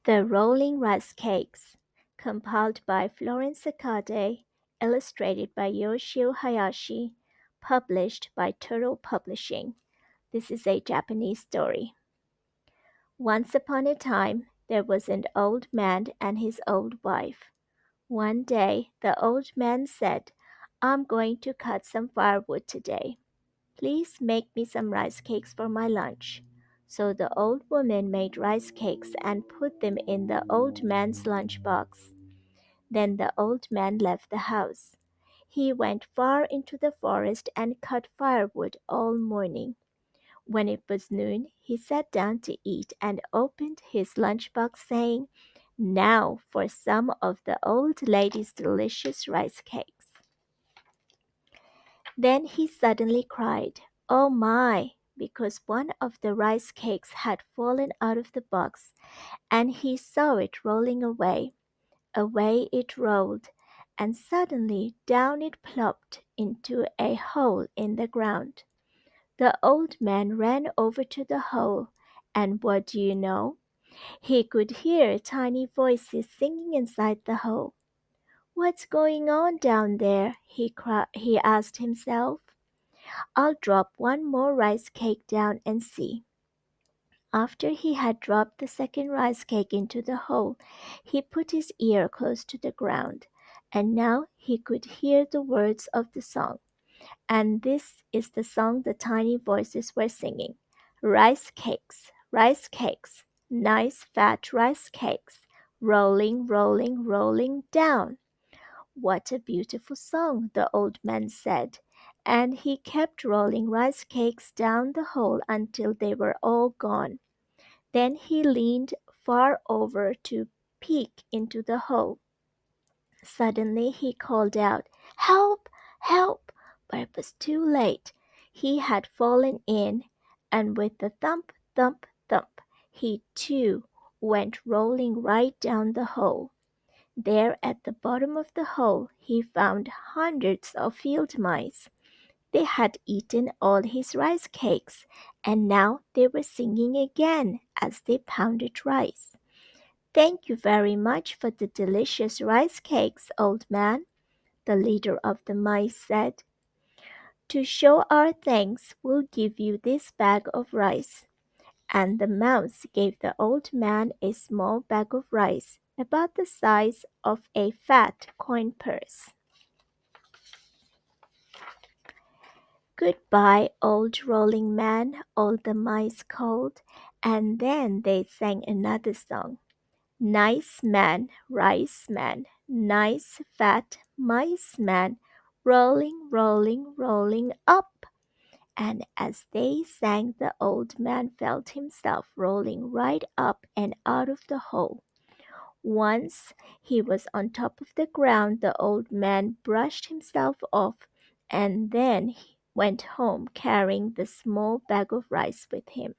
The Rolling Rice Cakes, compiled by Florence Sakade, illustrated by Yoshio Hayashi, published by Tuttle Publishing. This is a Japanese story. Once upon a time, there was an old man and his old wife. One day, the old man said, "I'm going to cut some firewood today. Please make me some rice cakes for my lunch." So the old woman made rice cakes and put them in the old man's lunchbox. Then the old man left the house. He went far into the forest and cut firewood all morning. When it was noon, he sat down to eat and opened his lunchbox, saying, "Now for some of the old lady's delicious rice cakes." Then he suddenly cried, "Oh my!" because one of the rice cakes had fallen out of the box, and he saw it rolling away. Away it rolled, and suddenly down it plopped into a hole in the ground. The old man ran over to the hole, and what do you know? He could hear tiny voices singing inside the hole. "What's going on down there?" he asked himself. "I'll drop one more rice cake down and see." After he had dropped the second rice cake into the hole, he put his ear close to the ground, and now he could hear the words of the song. And this is the song the tiny voices were singing: rice cakes, nice fat rice cakes, rolling, rolling, rolling down." "What a beautiful song," the old man said, and he kept rolling rice cakes down the hole until they were all gone. Then he leaned far over to peek into the hole. Suddenly he called out, "Help! Help!" but it was too late. He had fallen in, and with a thump, thump, thump, he too went rolling right down the hole. There at the bottom of the hole he found hundreds of field mice. They had eaten all his rice cakes, and now they were singing again as they pounded rice. "Thank you very much for the delicious rice cakes, old man," the leader of the mice said. "To show our thanks, we'll give you this bag of rice." And the mouse gave the old man a small bag of rice, about the size of a fat coin purse. "Goodbye, old rolling man," all the mice called, and then they sang another song. "Nice man, rice man, nice fat mice man, rolling, rolling, rolling up." And as they sang, the old man felt himself rolling right up and out of the hole. Once he was on top of the ground, the old man brushed himself off and then he went home carrying the small bag of rice with him.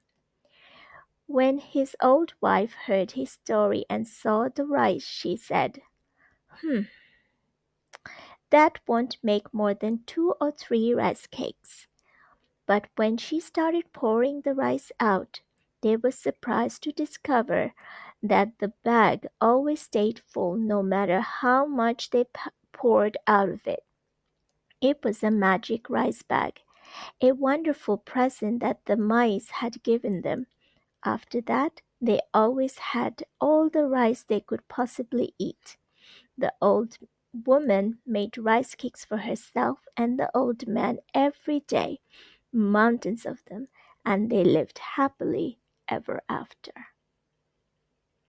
When his old wife heard his story and saw the rice, she said, "That won't make more than 2 or 3 rice cakes." But when she started pouring the rice out, they were surprised to discover that the bag always stayed full no matter how much they poured out of it. It was a magic rice bag, a wonderful present that the mice had given them. After that, they always had all the rice they could possibly eat. The old woman made rice cakes for herself and the old man every day, mountains of them, and they lived happily ever after.